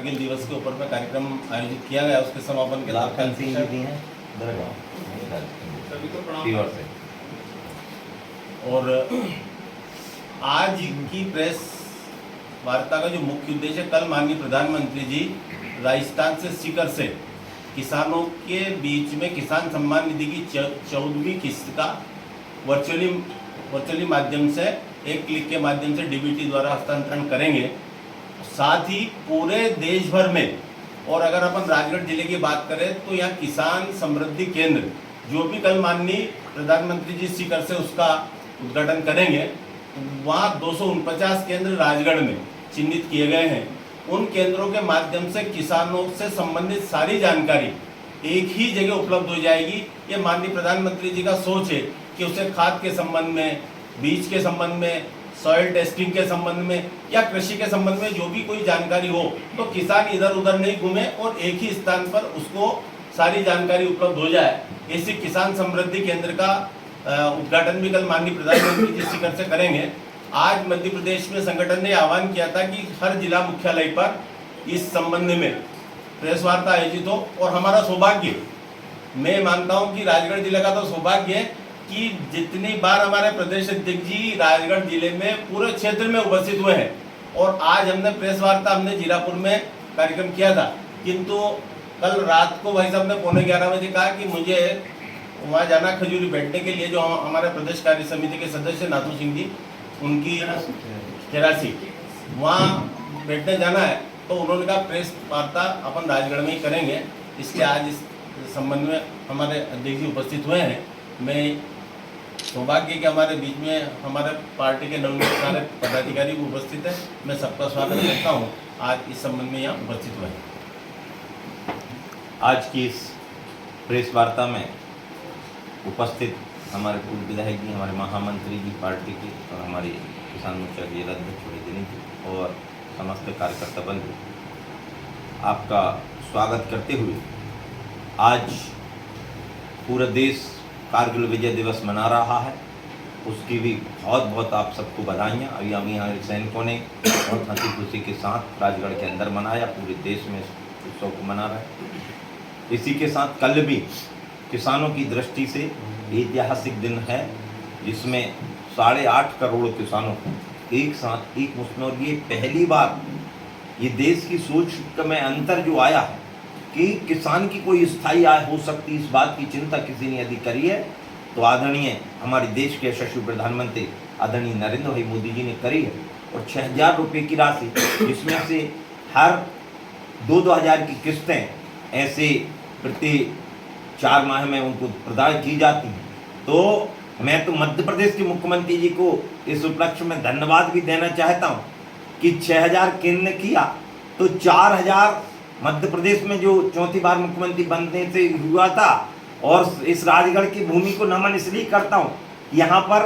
कारगिल दिवस के ऊपर में कार्यक्रम आयोजित किया गया, उसके समापन के लाखन सिंह जी दी हैं फीवर से। और आज की प्रेस वार्ता का जो मुख्य उद्देश्य, कल माननीय प्रधानमंत्री जी राजस्थान से सीकर से किसानों के बीच में किसान सम्मान निधि की 14वीं किस्त का वर्चुअली माध्यम से एक क्लिक के माध्यम से डीबीटी द्वारा हस्तांतरण करेंगे। साथ ही पूरे देश भर में, और अगर अपन राजगढ़ जिले की बात करें तो यहाँ किसान समृद्धि केंद्र जो भी कल माननीय प्रधानमंत्री जी सीकर से उसका उद्घाटन करेंगे, वहाँ 249 केंद्र राजगढ़ में चिन्हित किए गए हैं। उन केंद्रों के माध्यम से किसानों से संबंधित सारी जानकारी एक ही जगह उपलब्ध हो जाएगी। ये माननीय प्रधानमंत्री जी का सोच है कि उसे खाद के संबंध में, बीज के संबंध में, सॉइल टेस्टिंग के संबंध में या कृषि के संबंध में जो भी कोई जानकारी हो तो किसान इधर उधर नहीं घूमे और एक ही स्थान पर उसको सारी जानकारी उपलब्ध हो जाए। इसी किसान समृद्धि केंद्र का उद्घाटन भी कल माननीय प्रधानमंत्री जी सीकर से करेंगे। आज मध्य प्रदेश में संगठन ने आह्वान किया था कि हर जिला मुख्यालय पर इस संबंध में प्रेस वार्ता आयोजित हो, और हमारा सौभाग्य, मैं मानता हूं कि राजगढ़ जिले का तो सौभाग्य है कि जितनी बार हमारे प्रदेश अध्यक्ष जी राजगढ़ जिले में पूरे क्षेत्र में उपस्थित हुए हैं, और आज हमने प्रेस वार्ता हमने जीरापुर में कार्यक्रम किया था, किंतु कल रात को भाई साहब ने 11:15 बजे कहा कि मुझे वहाँ जाना खजूरी बैठने के लिए। जो हमारे प्रदेश कार्य समिति के सदस्य नाथू सिंह जी, उनकी 83 वहाँ बैठने जाना है, तो उन्होंने कहा प्रेस वार्ता अपन राजगढ़ में ही करेंगे। इसलिए आज इस संबंध में हमारे अध्यक्ष जी उपस्थित हुए हैं। मैं सौभाग्य कि हमारे बीच में हमारे पार्टी के नवनियुक्त सारे पदाधिकारी भी उपस्थित हैं। मैं सबका स्वागत करता हूँ, आज इस संबंध में यहाँ उपस्थित हुए हैं। आज की इस प्रेस वार्ता में उपस्थित हमारे पूर्व विधायक जी, हमारे महामंत्री जी पार्टी के, और हमारे किसान मोर्चा के अध्यक्ष छोड़ी दिनी जी और समस्त कार्यकर्ता बंधु, आपका स्वागत करते हुए आज पूरा देश कारगिल विजय दिवस मना रहा है। उसकी भी बहुत बहुत आप सबको बधाइयाँ। अभी हम यहाँ सैनिकों ने बहुत हंसी खुशी के साथ राजगढ़ के अंदर मनाया, पूरे देश में उत्सव को मना रहा है। इसी के साथ कल भी किसानों की दृष्टि से ऐतिहासिक दिन है, जिसमें 8.5 करोड़ किसानों को एक साथ एक मुश्त में, और ये पहली बार ये देश की सोच में अंतर जो आया है कि किसान की कोई स्थायी आय हो सकती, इस बात की चिंता किसी ने यदि करी है तो आदरणीय हमारे देश के यशस्वी प्रधानमंत्री आदरणीय नरेंद्र भाई मोदी जी ने करी है। और 6,000 रुपये की राशि, जिसमें से हर 2-2 हज़ार की किस्तें ऐसे प्रति 4 माह में उनको प्रदान की जाती हैं। तो मैं तो मध्य प्रदेश के मुख्यमंत्री जी को इस उपलक्ष्य में धन्यवाद भी देना चाहता हूँ कि 6,000 केंद्र ने किया तो 4,000 मध्य प्रदेश में जो चौथी बार मुख्यमंत्री बनने से हुआ था। और इस राजगढ़ की भूमि को नमन इसलिए करता हूँ, यहाँ पर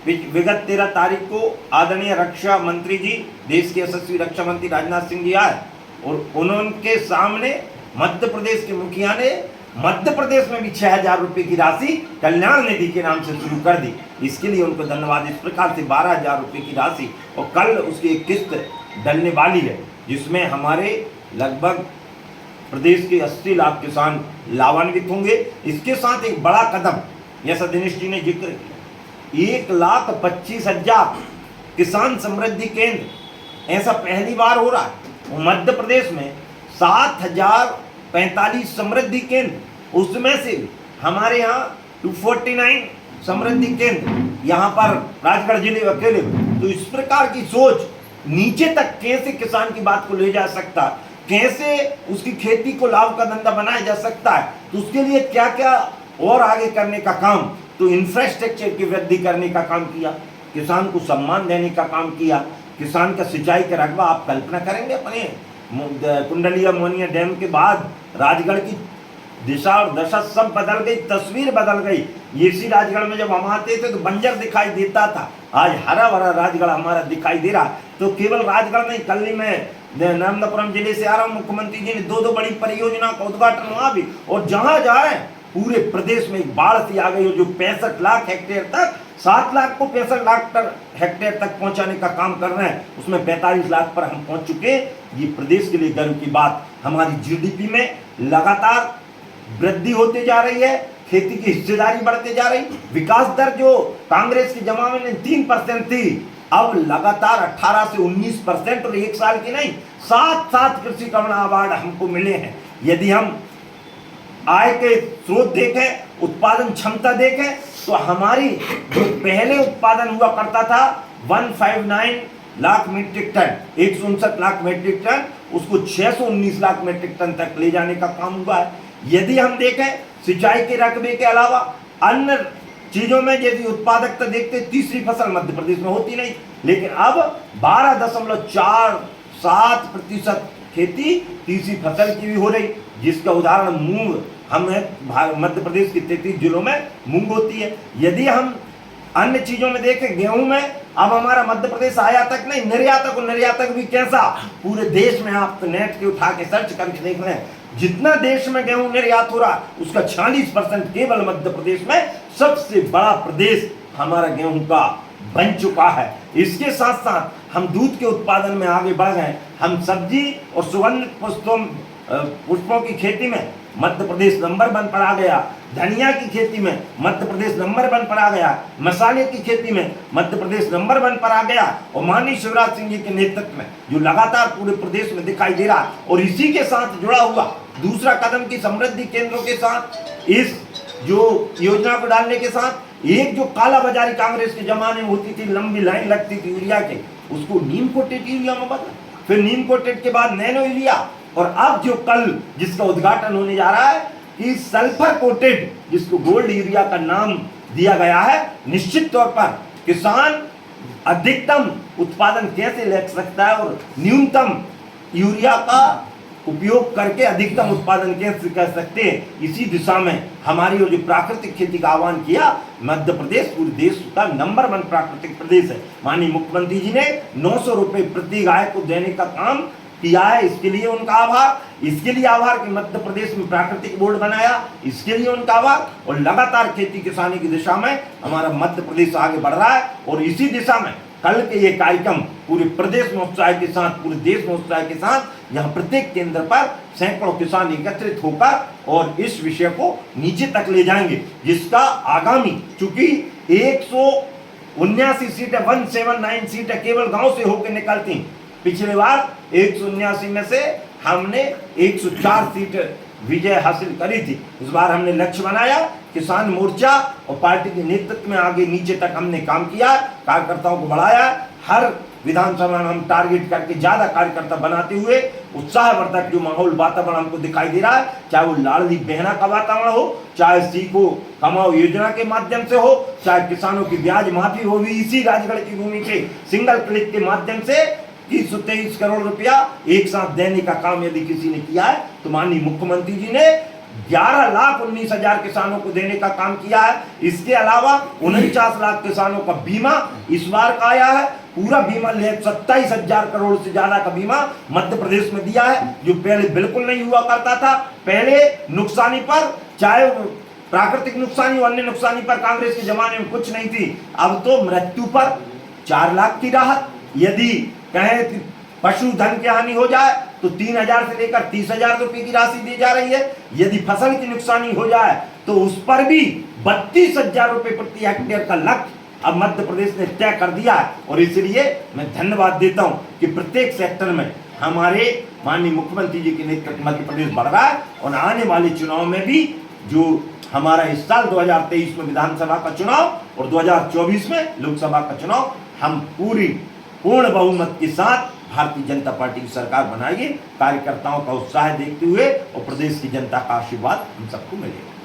विगत 13 तारीख को आदरणीय रक्षा मंत्री जी, देश के यशस्वी रक्षा मंत्री राजनाथ सिंह जी आए, और उनके सामने मध्य प्रदेश के मुखिया ने मध्य प्रदेश में भी 6,000 रुपये की राशि कल्याण निधि के नाम से शुरू कर दी। इसके लिए उनको धन्यवाद। इस प्रकार से 12,000 रुपये की राशि, और कल उसकी एक किस्त डलने वाली है, जिसमें हमारे लगभग प्रदेश के 80 लाख किसान लाभान्वित होंगे। इसके साथ एक बड़ा कदम, जैसा दिनेश जी ने जिक्र किया, 1,25,000 किसान समृद्धि केंद्र, ऐसा पहली बार हो रहा है। मध्य प्रदेश में 7,045 समृद्धि केंद्र, उसमें से हमारे यहाँ 249 समृद्धि केंद्र यहाँ पर राजगढ़ जिले अकेले में। तो इस प्रकार की सोच नीचे तक कैसे किसान की बात को ले जा सकता है, कैसे उसकी खेती को लाभ का धंधा बनाया जा सकता है, तो उसके लिए क्या क्या और आगे करने का काम, तो इंफ्रास्ट्रक्चर की वृद्धि करने का काम किया, किसान को सम्मान देने का काम किया, किसान का सिंचाई का रकबा। आप कल्पना करेंगे अपने कुंडलिया मोनिया डैम के बाद राजगढ़ की दिशा और दशा सब बदल गई, तस्वीर बदल गई। इसी राजगढ़ में जब हम आते थे तो बंजर दिखाई देता था, आज हरा भरा राजगढ़ हमारा दिखाई दे रहा। तो केवल राजगढ़ नहीं, कल ही मैं नर्मदापुरम जिले से आ रहा हूँ, मुख्यमंत्री जी ने 2 बड़ी परियोजना का उद्घाटन वहाँ भी, और जहाँ जाए पूरे प्रदेश में एक बाढ़ सी आ गई हो, जो 65 लाख हेक्टेयर तक 7 लाख को 65 लाख हेक्टेयर तक पहुंचाने का काम कर रहे हैं, उसमें 45 लाख पर हम पहुंच चुके। ये प्रदेश के लिए गर्व की बात। हमारी जीडीपी में लगातार वृद्धि होती जा रही है, खेती की हिस्सेदारी बढ़ते जा रही। विकास दर जो कांग्रेस के जमाने में 3% थी, अब लगातार 18 से 19%, और एक साल की नहीं, 7 कृषि करुणा अवार्ड हमको मिले हैं। यदि हम आय के स्रोत देखें, उत्पादन क्षमता देखें, तो हमारी जो पहले उत्पादन हुआ करता था 159 lakh metric ton, 159 lakh metric ton, उसको 619 लाख मीट्रिक टन तक ले जाने का काम हुआ है। यदि हम देखें सिंचाई के रकबे के अलावा अन्य चीजों में यदि उत्पादकता देखते, तीसरी फसल मध्य प्रदेश में होती नहीं, लेकिन अब 12.47% खेती तीसरी फसल की भी हो रही, जिसका उदाहरण मूंग, हमें मध्य प्रदेश के 33 जिलों में मूंग होती है। यदि हम अन्य चीजों में देखें, गेहूं में अब हमारा मध्य प्रदेश आयातक नहीं निर्यातक, और निर्यातक भी कैसा, पूरे देश में आप तो नेट के उठा के सर्च करके देख रहे हैं, जितना देश में गेहूं निर्यात हो रहा उसका 46% केवल मध्य प्रदेश में। सबसे बड़ा प्रदेश हमारा गेहूं का बन चुका है। इसके साथ साथ हम दूध के उत्पादन में आगे बढ़ गए। हम सब्जी और सुगंधित पुष्पों की खेती में मध्य प्रदेश नंबर 1 पर आ गया। धनिया की खेती में मध्य प्रदेश नंबर 1 पर आ गया। मसाले की खेती में मध्य प्रदेश नंबर 1 पर आ गया। और माननीय शिवराज सिंह जी के नेतृत्व में जो लगातार पूरे प्रदेश में दिखाई दे रहा, और इसी के साथ जुड़ा हुआ दूसरा कदम की समृद्धि केंद्रों के साथ, इस जो योजना को डालने के साथ, एक जो काला बाजारी कांग्रेस के जमाने में होती थी, लंबी लाइन लगती थी यूरिया के, उसको नीम कोटेड यूरिया में बदला, फिर नीम कोटेड के बाद नैनो यूरिया, और अब जो कल जिसका उद्घाटन होने जा रहा है कि सल्फर कोटेड, जिसको गोल्ड यूरिया का नाम दिया गया है। निश्चित तौर पर किसान अधिकतम उत्पादन कैसे ले सकता है और न्यूनतम यूरिया का उपयोग करके अधिकतम उत्पादन कैसे कर सकते हैं, इसी दिशा में हमारी जो प्राकृतिक खेती का आह्वान किया। मध्य प्रदेश पूरे देश का नंबर 1 प्राकृतिक प्रदेश है। माननीय मुख्यमंत्री जी ने 900 रुपए प्रति गाय को देने का काम किया है, इसके लिए उनका आभार। इसके लिए आभार कि मध्य प्रदेश में प्राकृतिक बोर्ड बनाया, इसके लिए उनका आभार। और लगातार खेती किसानी की दिशा में हमारा मध्य प्रदेश आगे बढ़ रहा है, और इसी दिशा में कल के ये कार्यक्रम पूरे प्रदेश में उत्साह के साथ, पूरे देश में उत्साह के साथ, यहाँ प्रत्येक केंद्र पर सैकड़ों किसान एकत्रित होकर और इस विषय को नीचे तक ले जाएंगे, जिसका आगामी, चूंकि 179 सीटें, 179 सीटें केवल गांव से होकर निकलती। पिछले बार 179 में से हमने 104 सीट विजय हासिल करी थी। इस बार हमने लक्ष्य बनाया, किसान मोर्चा और पार्टी के नेतृत्व में आगे नीचे तक हमने काम किया, कार्यकर्ताओं को बढ़ाया। हर विधानसभा में हम टारगेट करके ज्यादा कार्यकर्ता बनाते हुए उत्साहवर्धक जो माहौल वातावरण हमको दिखाई दे रहा है, चाहे वो लाडली बहना का वातावरण हो, चाहे सीखो कमाओ योजना के माध्यम से हो, चाहे किसानों की ब्याज माफी हो भी इसी राजगढ़ की भूमि के सिंगल क्लिक के माध्यम से 323 करोड़ रुपया एक साथ देने का काम यदि किसी ने किया है, तो माननीय मुख्यमंत्री जी ने 11,19,000 किसानों को देने का काम किया है। इसके अलावा 49 लाख किसानों का बीमा इस बार का आया है। पूरा बीमा 27,000 करोड़ से ज्यादा का बीमा मध्य प्रदेश में दिया है, जो पहले बिल्कुल नहीं हुआ करता था। पहले नुकसानी पर, चाहे प्राकृतिक नुकसानी और अन्य नुकसानी पर कांग्रेस के जमाने में कुछ नहीं थी। अब तो मृत्यु पर 4 लाख की राहत, यदि कहें कि पशुधन की हानि हो जाए तो 3,000 से लेकर 30,000 रुपए की राशि दी जा रही है। यदि फसल की नुकसानी हो जाए तो उस पर भी 32,000 रुपए प्रति हेक्टेयर का लक्ष्य अब मध्य प्रदेश ने तय कर दिया है। और इसलिए मैं धन्यवाद देता हूं कि प्रत्येक सेक्टर में हमारे माननीय मुख्यमंत्री जी के नेतृत्व मध्य प्रदेश बढ़ रहा है। और आने वाले चुनाव में भी, जो हमारा इस साल 2023 में विधानसभा का चुनाव और 2024 में लोकसभा का चुनाव, हम पूर्ण बहुमत के साथ भारतीय जनता पार्टी की सरकार बनाएगी। कार्यकर्ताओं का उत्साह देखते हुए और प्रदेश की जनता का आशीर्वाद हम सबको मिलेगा।